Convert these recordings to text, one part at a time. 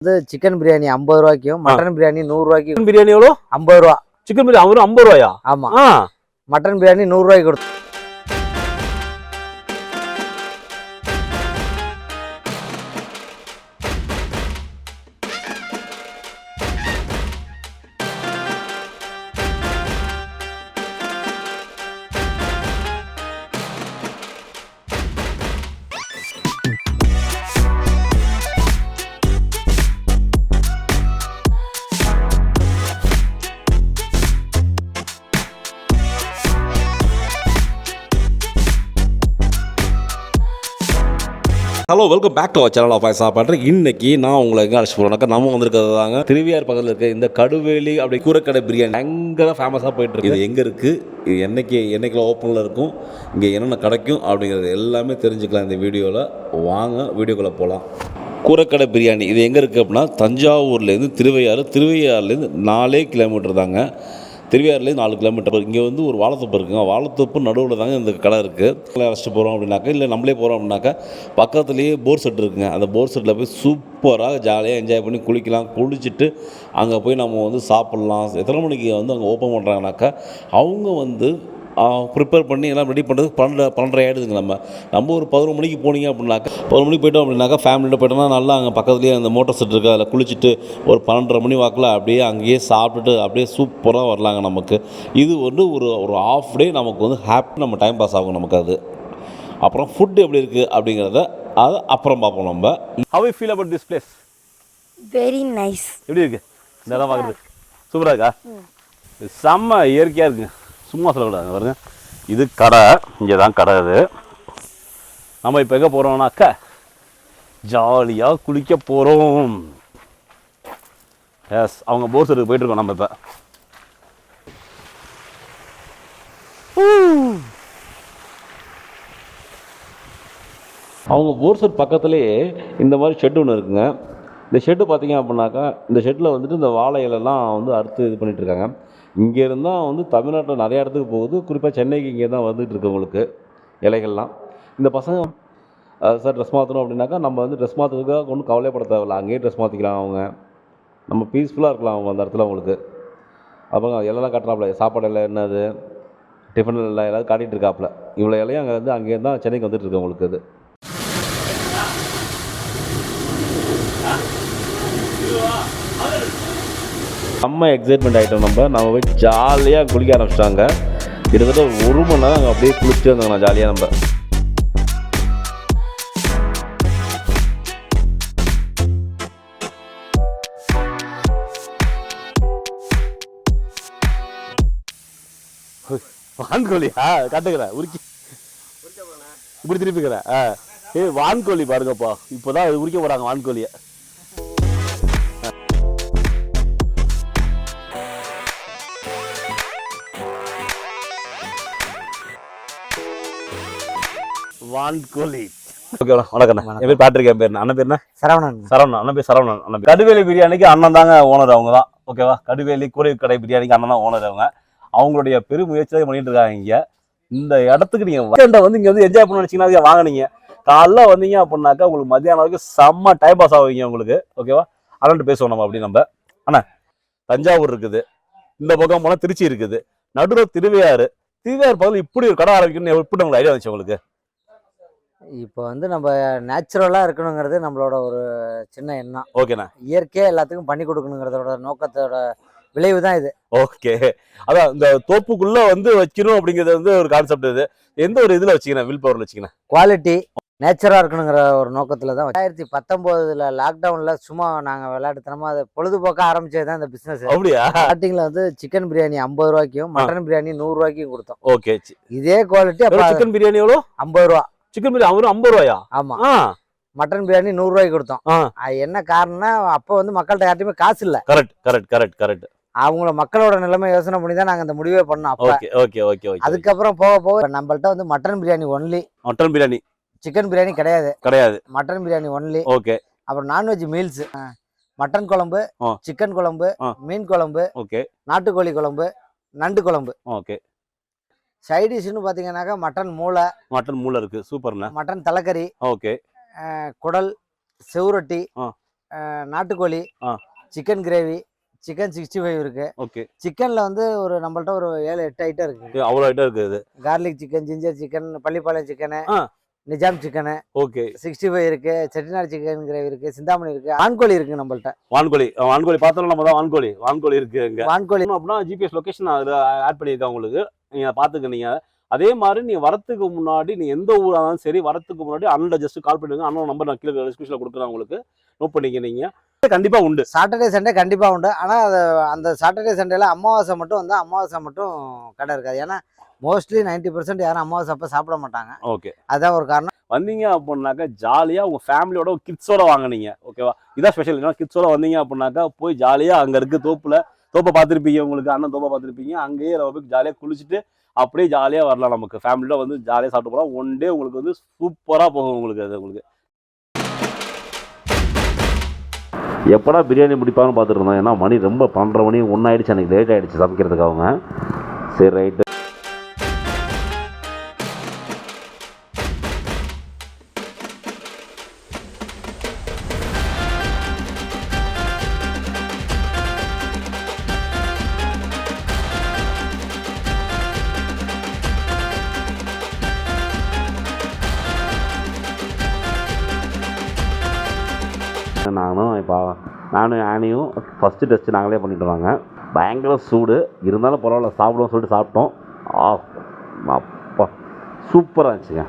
Chicken biryani 50 ரூபாய்க்கும் mutton biryani 100 ரூபாய்க்கு. Chicken biryani எவ்வளோ? 50 ரூபா. சிக்கன் பிரியாணி அவரு 50 ரூபாயா? ஆமா. மட்டன் பிரியாணி 100 ரூபாய்க்கு கொடுத்து. Hello, welcome back to our channel of saapaadu. இன்னைக்கு நான் உங்களை எங்கே அழைச்சி போகிறேன்னாக்கா நம்ம வந்திருக்கிறது தாங்க திருவியார் பக்கத்தில் இருக்க இந்த கடுவேலி அப்படி கூரைக்கடை பிரியாணி அங்கே தான் ஃபேமஸாக போயிட்டுருக்கு. இது எங்கே இருக்குது, இது என்னைக்குள்ள ஓப்பனில் இருக்கும், இங்கே என்னென்ன கிடைக்கும் அப்படிங்கிறது எல்லாமே தெரிஞ்சுக்கலாம் இந்த வீடியோவில். வாங்க வீடியோக்குள்ளே போகலாம். கூரைக்கடை பிரியாணி இது எங்கே இருக்குது அப்படின்னா தஞ்சாவூர்லேருந்து திருவையாறுலேருந்து 4 கிலோமீட்டர் தாங்க. திருவையாறுலேருந்து 4 கிலோமீட்டர். இங்கே வந்து ஒரு வாழைத்தோப்பு இருக்குங்க. வாழைத்தோப்பு நடுவில் தாங்க இந்த கடை இருக்குது. அழைச்சிட்டு போகிறோம் அப்படின்னாக்கா, இல்லை நம்மளே போகிறோம் அப்படின்னாக்கா பக்கத்துலேயே போர் செட் இருக்குங்க. அந்த போர் செட்டில் போய் சூப்பராக ஜாலியாக என்ஜாய் பண்ணி குளிச்சுட்டு அங்கே போய் நம்ம வந்து சாப்பிட்லாம். எத்தனை மணிக்கு வந்து அங்கே ஓப்பன் பண்ணுறாங்கனாக்கா அவங்க வந்து ப்ரிப்பேர் பண்ணி எல்லாம் ரெடி பண்ணுறது 12:30 ஆகிடுதுங்க. நம்ம ஒரு 11 மணிக்கு போனீங்க அப்படின்னாக்கா 11 மணிக்கு போய்ட்டோம் அப்படின்னாக்கா ஃபேமிலியோட போய்ட்டோம்னா நல்லா அங்கே பக்கத்துலேயே அந்த மோட்டர் செட் இருக்குது. அதில் குளிச்சுட்டு ஒரு 12:30 மணி வாக்கில் அப்படியே அங்கேயே சாப்பிட்டுட்டு அப்படியே சூப்பராக வரலாங்க. நமக்கு இது வந்து ஒரு ஆஃப் டே நமக்கு வந்து ஹாப்பி, நம்ம டைம் பாஸ் ஆகும் நமக்கு. அது அப்புறம் ஃபுட் எப்படி இருக்குது அப்படிங்கிறத அதை அப்புறம் பார்ப்போம். நம்ம how you feel about this place? Very nice. எப்படி இருக்குது இந்த இடம் பார்க்குறது? சூப்பராக இருக்கா? செம்ம இயற்கையாக இருக்குங்க, சும்மா சொல்லக்கூடாது. பாருங்க, இது கடை, இங்கே தான் கடை. இது நம்ம இப்போ எங்கே போகிறோம்னாக்கா ஜாலியாக குளிக்க போகிறோம். எஸ், அவங்க போர் செட்டுக்கு போயிட்டுருக்கோம் நம்ம இப்போ. அவங்க போர் செட் பக்கத்துலேயே இந்த மாதிரி ஷெட்டு ஒன்று இருக்குங்க. இந்த ஷெட்டு பார்த்தீங்க அப்படின்னாக்கா இந்த ஷெட்டில் வந்துட்டு இந்த வாழை இலைலாம் வந்து அறுத்து இது பண்ணிகிட்ருக்காங்க. இங்கே இருந்தால் வந்து தமிழ்நாட்டில் நிறையா இடத்துக்கு போகுது, குறிப்பாக சென்னைக்கு இங்கே தான் வந்துட்டு இருக்கு உங்களுக்கு இலைகள்லாம். இந்த பசங்க சார் ட்ரெஸ் மாற்றணும் அப்படின்னாக்கா நம்ம வந்து ட்ரெஸ் மாற்றுறதுக்காக ஒன்றும் கவலைப்பட தேவையில்ல, அங்கேயே ட்ரெஸ் மாற்றிக்கலாம். அவங்க நம்ம பீஸ்ஃபுல்லாக இருக்கலாம் அவங்க அந்த இடத்துல அவங்களுக்கு. அப்புறம் எல்லாம் காட்டுறாப்புல, சாப்பாடு எல்லாம் என்னது, டிஃபன் எல்லாம் எல்லாரும் காட்டிகிட்டு இருக்காப்புல. இவ்வளோ இலையும் அங்கேயே தான் சென்னைக்கு வந்துட்டு இருக்கு உங்களுக்கு. இது செம்ம எக்ஸைட்மெண்ட் ஆகிட்டோம். நம்ம போய் ஜாலியாக குளிக்க ஆரம்பிச்சிட்டாங்க. கிட்டத்தட்ட 1 மணி நேரம் அங்கே அப்படியே குளிச்சுட்டு வந்தாங்க ஜாலியாக. நம்ம வான்கோழியா காட்டுக்கிறேன், உரிக்கி இப்படி திருப்பிக்கிறேன். வான்கோழி பாருங்கப்பா, இப்போதான் அது உரிக்க போகிறாங்க வான்கோழியை. வான்கோழி. ஓகே, வணக்கம். என் பேர் பேட்ரிக். என் பேர் அண்ணன் பேர் என்ன? சரவணன். அண்ணன் பேர் சரவணன். அண்ணன் கடுவேலி பிரியாணிக்கு அண்ணன் தாங்க ஓனர். அவங்க தான் ஓகேவா. கடுவேலி கூரைக்கடை பிரியாணிக்கு அண்ணன் தான் ஓனர். அவங்களுடைய பெரும் முயற்சியாக பண்ணிட்டு இருக்காங்க. இங்கே இந்த இடத்துக்கு நீங்கள் வந்து இங்கே வந்து என்ஜாய் பண்ண நினச்சிங்கன்னா வாங்கினீங்க. காலைல வந்தீங்க அப்படின்னாக்கா உங்களுக்கு மத்தியானம் வரைக்கும் செம்ம டைம் பாஸ் ஆகுவீங்க உங்களுக்கு. ஓகேவா. அண்ணன்ட்டு பேசுவோம் நம்ம அப்படி. நம்ம அண்ணா தஞ்சாவூர் இருக்குது, இந்த பக்கம் போனால் திருச்சி இருக்குது, நடுவில் திருவையாறு பக்கத்தில் இப்படி ஒரு கடை ஆரம்பிக்கணும்னு எப்படி உங்களுக்கு ஐடியா வந்துச்சு உங்களுக்கு? இப்போ வந்து நம்ம நேச்சுரலாக இருக்கணுங்கிறது நம்மளோட ஒரு சின்ன எண்ணம். ஓகேண்ணா. இயற்கையாக எல்லாத்துக்கும் பண்ணி கொடுக்கணுங்கிறதோட நோக்கத்தோட விளைவு தான் இது. ஓகே, அதான் இந்த தோப்புக்குள்ள வந்து வைக்கணும் அப்படிங்கிறது வந்து ஒரு கான்செப்ட். இது எந்த ஒரு இதில் வச்சுக்கணும், வில் பவரில் வச்சுக்கணும், குவாலிட்டி நேச்சராக இருக்கணுங்கிற ஒரு நோக்கத்தில் தான். 2019 லாக்டவுனில் சும்மா நாங்கள் விளையாட்டுத்தனமாக அதை பொழுதுபோக்க ஆரம்பிச்சது தான் இந்த பிஸ்னஸ். அப்படியா? ஸ்டார்டிங்கில் வந்து சிக்கன் பிரியாணி 50 ரூபாய்க்கும் மட்டன் பிரியாணி 100 ரூபாய்க்கும் கொடுத்தோம். ஓகே, இதே குவாலிட்டி. சிக்கன் பிரியாணி எவ்வளோ? 50 ரூபா. சிக்கன் பிரியாணி அவரும் 50 ரூபாயா? ஆமா. மட்டன் பிரியாணி 100 ரூபாய்க்கு கொடுத்தோம். அது என்ன காரணம்னா அப்போ வந்து மக்கள்கிட்ட யார்ட்டையுமே காசு இல்லை. கரெக்ட். அவங்கள மக்களோட நிலைமை யோசனை பண்ணி தான் நாங்க இந்த முடிவே பண்ணோம். ஓகே. அதுக்கப்புறம் போக நம்மள்ட்ட வந்து mutton biryani only. Mutton biryani, chicken biryani கிடையாது. Mutton biryani only. ஓகே. அப்புறம் நான்வெஜ் மீல்ஸ், மட்டன் குழம்பு, சிக்கன் குழம்பு, மீன் குழம்பு, நாட்டுக்கோழி குழம்பு, நண்டு குழம்பு. ஓகே. சைட் டிஷ்னு பாத்தீங்கன்னாக்கா மட்டன் மூளை இருக்கு. சூப்பர்ண்ணா. மட்டன் தலைக்கறி. ஓகே. குடல், செவுரொட்டி, நாட்டுக்கோழி, ஆ. சிக்கன் கிரேவி, சிக்கன் 65 இருக்கு. ஓகே. சிக்கன்ல வந்து நம்மள்ட்ட ஒரு 7, 8 ஐட்டம் இருக்கு. அவ்வளோ ஐட்டம் இருக்குது இது. Garlic chicken, ginger chicken, Pallipalayam chicken, ஆ. Nizam chicken, okay. 65 இருக்கு, செட்டிநாடு சிக்கன் கிரேவி இருக்கு, சிந்தாமணி இருக்கு, வான்கோழி இருக்கு நம்மள்ட்ட. வான்கோழி பார்த்தோம் நம்ம தான். வான்கோழி இருக்கு இங்க. வான்கோழி அப்படின்னா ஜிபிஎஸ் லொகேஷன் அதில் ஆட் பண்ணியிருக்கேன் உங்களுக்கு. நீங்கள் பார்த்துக்க நீங்கள். அதே மாதிரி நீ வரத்துக்கு முன்னாடி நீ எந்த ஊராக இருந்தாலும் சரி, வரத்துக்கு முன்னாடி அண்ணன் ஜஸ்ட் கால் பண்ணுங்க. அண்ணன் நம்பர் நான் கீழே டிஸ்கிரிப்ஷனில் கொடுக்குறேன் உங்களுக்கு. நோட் பண்ணிக்க நீங்கள். கண்டிப்பாக உண்டு. சாட்டர்டே சண்டே கண்டிப்பா உண்டு. ஆனா அந்த சாட்டர்டே சண்டேல அமாவாசை மட்டும் கடை இருக்காது. ஏன்னா மோஸ்ட்லி 90% யாரும் அமாவாசை அப்ப சாப்பிட மாட்டாங்க. ஓகே. அதான் ஒரு காரணம். வந்தீங்க அப்படின்னாக்கா ஜாலியாக உங்கள் ஃபேமிலியோட கிட்ஸோட வாங்கினீங்க. ஓகேவா? இதான் ஸ்பெஷல். ஏன்னா கிட்ஸோட வந்தீங்க அப்படின்னாக்கா போய் ஜாலியாக அங்கே இருக்க தோப்பை பார்த்துருப்பீங்க. உங்களுக்கு அண்ணன் தோப்பை பார்த்துருப்பீங்க. அங்கேயே நம்ம போய் ஜாலியாக குளிச்சுட்டு அப்படியே ஜாலியாக வரலாம். நமக்கு ஃபேமிலியோட வந்து ஜாலியாக சாப்பிட்டு போகலாம். ஒன் டே உங்களுக்கு வந்து சூப்பராக போகும். உங்களுக்கு அது உங்களுக்கு எப்படா பிரியாணி முடிப்பாங்கன்னு பார்த்துட்டு இருந்தோம். ஏன்னா மணி ரொம்ப 12 மணி 1 ஆயிடுச்சு. எனக்கு லேட் ஆகிடுச்சு சமைக்கிறதுக்கு அவங்க. சரி ரைட்டு. நானும் ஆனியும் ஃபஸ்ட்டு டெஸ்ட்டு நாங்களே பண்ணிட்டு வந்தாங்க. பயங்கர சூடு இருந்தாலும் பரவாயில்ல சாப்பிடுவோம் சொல்லிட்டு சாப்பிட்டோம். அப்பா சூப்பராக இருந்துச்சுங்க.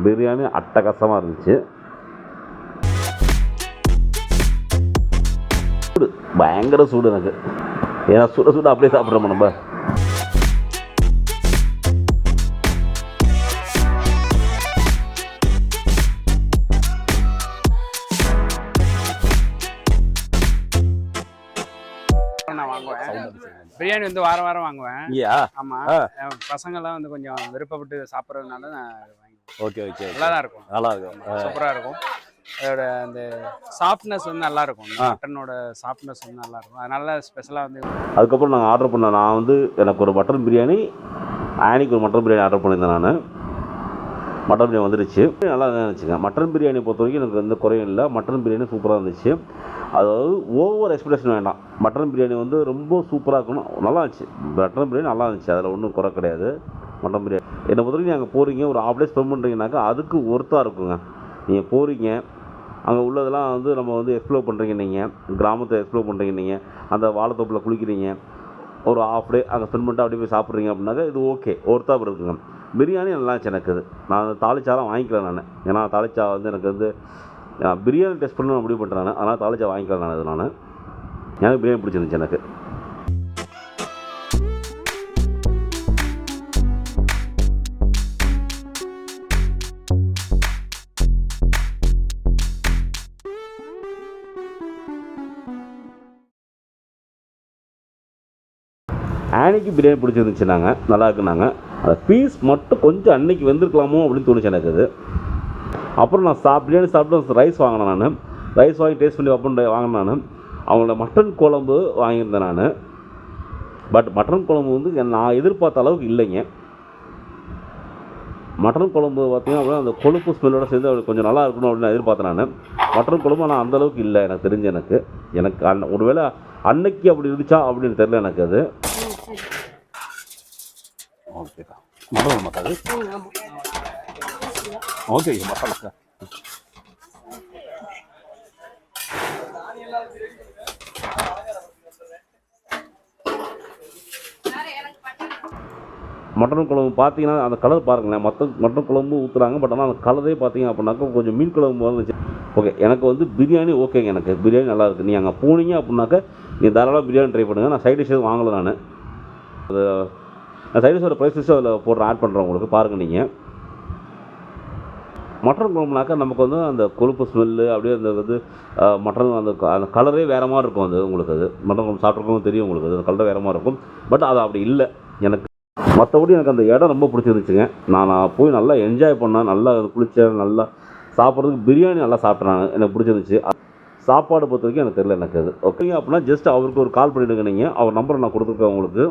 பிரியாணி அட்டகாசமாக இருந்துச்சு. சூடு பயங்கர சூடு எனக்கு. ஏன்னா சுட அப்படியே சாப்பிட்றோம் நம்ம. பிரியாணி வந்து வாரம் வாரம் வாங்குவேன். ஆமா, பசங்க எல்லாம் வந்து கொஞ்சம் விருப்பப்பட்டு சாப்பிட்றதுனால நான் வாங்குவேன். Okay okay. நல்லா இருக்கும். சூப்பரா இருக்கும். அதோட அந்த சாஃப்ட்னஸ் வந்து நல்லா இருக்கும். மட்டனோட சாஃப்ட்னஸ் வந்து நல்லா இருக்கும். அதனால ஸ்பெஷலாக வந்து அதுக்கப்புறம் நாங்கள் ஆர்டர் பண்ணேன். நான் வந்து எனக்கு ஒரு மட்டன் பிரியாணி, ஆனிக்கு ஒரு மட்டன் பிரியாணி ஆர்டர் பண்ணியிருந்தேன். நான் மட்டன் பிரியாணி வந்துருச்சு. நல்லா தான் இருந்துச்சுங்க. மட்டன் பிரியாணி பொறுத்த வரைக்கும் எனக்கு எந்த குறையும் இல்லை. மட்டன் பிரியாணி சூப்பராக இருந்துச்சு. அதாவது ஓவர் எக்ஸ்பெக்டேஷன் வேண்டாம். மட்டன் பிரியாணி வந்து ரொம்ப சூப்பராக இருக்கணும். நல்லா இருந்துச்சு. மட்டன் பிரியாணி நல்லா இருந்துச்சு. அதில் ஒன்றும் குறை கிடையாது. மட்டன் பிரியாணி என்னை பொறுத்த வரைக்கும் அங்கே போகிறீங்க ஒரு ½ டே ஸ்பெண்ட் பண்ணுறீங்கனாக்கா அதுக்கு ஒர்த்தாக இருக்குங்க. நீங்கள் போகிறீங்க அங்கே உள்ளதெல்லாம் வந்து நம்ம வந்து எக்ஸ்ப்ளோர் பண்ணுறீங்க. நீங்கள் கிராமத்தை எக்ஸ்ப்ளோர் பண்ணுறீங்க. நீங்கள் அந்த வாழைத்தோப்பில் குளிக்கிறீங்க. ஒரு ½ டே அங்கே ஸ்பெண்ட் பண்ணிட்டு அப்படியே போய் சாப்பிட்றீங்க அப்படின்னாக்கா இது ஓகே ஒர்த்தாக இருக்குங்க. பிரியாணி நல்லா இருந்துச்சு எனக்கு. அது நான் தாளிச்சாலாம் வாங்கிக்கல நான். ஏன்னா தாளிச்சா வந்து எனக்கு வந்து பிரியாணி டெஸ்ட் பண்ணணும் முடிவு பண்ணுறேன். அதனால் தாளிச்சா வாங்கிக்கலாம் நான். எனக்கு பிரியாணி பிடிச்சிருந்துச்சு எனக்கு. ஆனிக்கு பிரியாணி பிடிச்சிருந்துச்சு. நல்லா இருக்குனாங்க. அந்த பீஸ் மட்டும் கொஞ்சம் அன்னைக்கு வெந்திருக்கலாமோ அப்படின்னு தோணுச்சு எனக்கு. அது அப்புறம் நான் பிரியாணி சாப்பிட்டு ரைஸ் வாங்கினேன். நான் ரைஸ் வாங்கி டேஸ்ட் பண்ணி வைப்பேன் வாங்கினேன். நான் அவங்களோட மட்டன் குழம்பு வாங்கியிருந்தேன் நான். பட் மட்டன் குழம்பு வந்து நான் எதிர்பார்த்த அளவுக்கு இல்லைங்க. மட்டன் குழம்பு பார்த்தீங்கன்னா அப்படின்னா அந்த கொழுப்பு ஸ்மெல்லோட சேர்ந்து அப்படி கொஞ்சம் நல்லா இருக்கணும் அப்படின்னு நான் எதிர்பார்த்தேன். நான் மட்டன் குழம்பு ஆனால் அந்தளவுக்கு இல்லை எனக்கு தெரிஞ்சு. எனக்கு ஒருவேளை அன்னைக்கு அப்படி இருந்துச்சா அப்படின்னு தெரியல எனக்கு. அது ஓகேக்கா. Mutton masala okay. Masala mutton குழம்பு பார்த்தீங்கன்னா அந்த கலர் பாருங்களேன். மட்டன் குழம்பு ஊற்றுறாங்க. பட் ஆனால் அந்த கலரே பார்த்தீங்க அப்படின்னாக்கா கொஞ்சம் மீன் குழம்பு இருந்துச்சு. ஓகே எனக்கு வந்து பிரியாணி ஓகேங்க. எனக்கு பிரியாணி நல்லா இருக்குது. நீங்கள் அங்கே போனீங்க அப்படின்னாக்கா நீங்கள் தாராளமாக பிரியாணி ட்ரை பண்ணுங்கள். நான் சைட் டிஷ் எதுவும் வாங்கலை. நான் சைட் டிஷ்ஷோட ப்ரைஸ் லிஸ்ட்டு அதில் போடுற ஆட் பண்ணுறேன் உங்களுக்கு பாருங்கள். நீங்கள் மட்டன் குழம்புனாக்கா நமக்கு வந்து அந்த கொழுப்பு ஸ்மெல்லு அப்படியே அந்த வந்து மட்டன் அந்த கலரே வேறு மாதிரி இருக்கும். அது உங்களுக்கு அது மட்டன் குழம்பு சாப்பிட்ருக்கவங்க தெரியும் உங்களுக்கு. அது கலரே வேறு மாதிரி இருக்கும். பட் அது அப்படி இல்லை எனக்கு. மற்றபடி எனக்கு அந்த இடம் ரொம்ப பிடிச்சிருந்துச்சுங்க. நான் போய் நல்லா என்ஜாய் பண்ணேன். நல்லா குளித்தேன். நல்லா சாப்பிட்றதுக்கு பிரியாணி நல்லா சாப்பிட்றேன். எனக்கு பிடிச்சிருந்துச்சு. சாப்பாடு பொறுத்த வரைக்கும் எனக்கு தெரியல எனக்கு. அது ஓகேங்க அப்படின்னா ஜஸ்ட் அவருக்கு ஒரு கால் பண்ணிவிடுங்க. நீங்கள் அவர் நம்பரை நான் கொடுத்துருக்கேன் உங்களுக்கு.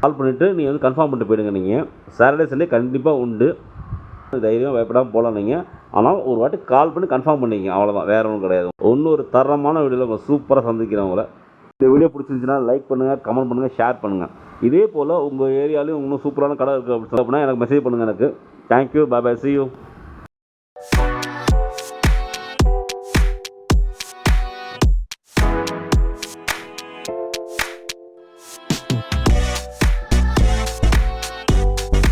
கால் பண்ணிவிட்டு நீங்கள் வந்து கன்ஃபார்ம் பண்ணிட்டு போயிடுங்க. நீங்கள் சாட்டர்டே சண்டே கண்டிப்பாக உண்டு. தைரியம் பயப்படாமல் போகலாம். நீங்கள் ஆனால் ஒரு வாட்டி கால் பண்ணி கன்ஃபார்ம் பண்ணிக்கங்க, அவ்வளோதான், வேறு ஒன்றும் கிடையாது. இன்னொரு தரமான வீடியோவில் சூப்பராக சந்திக்கிறவங்கள. இந்த வீடியோ பிடிச்சிருந்துச்சுன்னா லைக் பண்ணுங்கள், கமெண்ட் பண்ணுங்கள், ஷேர் பண்ணுங்கள். இதே போல் உங்கள் ஏரியாலையும் இன்னும் சூப்பரான கடை இருக்குது அப்படின்னா எனக்கு மெசேஜ் பண்ணுங்கள் எனக்கு. Thank you, bye bye, see you.